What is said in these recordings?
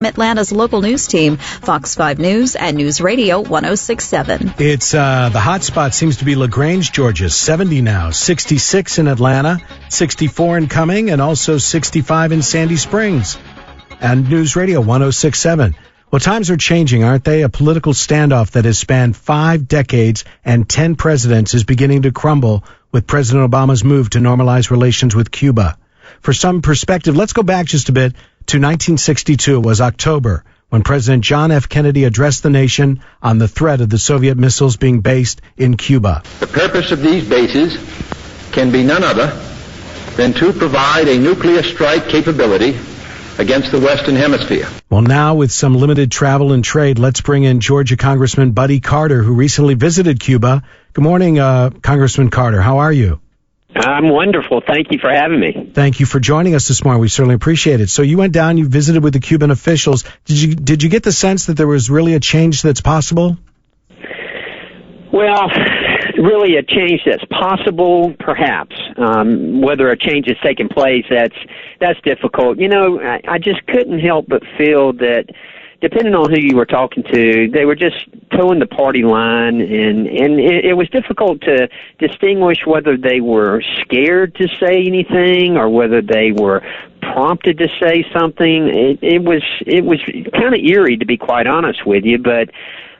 Atlanta's local news team, Fox 5 News and News Radio 106.7. It's the hot spot seems to be LaGrange, Georgia, 70 now, 66 in Atlanta, 64 in Cumming, and also 65 in Sandy Springs. And News Radio 106.7. Well, times are changing, aren't they? A political standoff that has spanned 5 decades and 10 presidents is beginning to crumble with President Obama's move to normalize relations with Cuba. For some perspective, let's go back just a bit to 1962. It was October when President John F. Kennedy addressed the nation on the threat of the Soviet missiles being based in Cuba. The purpose of these bases can be none other than to provide a nuclear strike capability against the Western Hemisphere. Well, now with some limited travel and trade, let's bring in Georgia Congressman Buddy Carter, who recently visited Cuba. Good morning, Congressman Carter. How are you? I'm wonderful. Thank you for having me. Thank you for joining us this morning. We certainly appreciate it. So you went down, you visited with the Cuban officials. Did you get the sense that there was really a change that's possible? Well, really a change that's possible, perhaps. Whether a change has taken place, that's difficult. You know, I just couldn't help but feel that depending on who you were talking to, they were just towing the party line, and it was difficult to distinguish whether they were scared to say anything or whether they were prompted to say something. It was kind of eerie, to be quite honest with you, but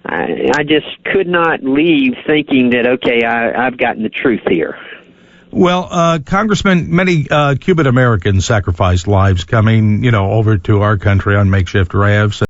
I just could not leave thinking that, okay, I've gotten the truth here. Well, Congressman, many Cuban Americans sacrificed lives coming, over to our country on makeshift rafts.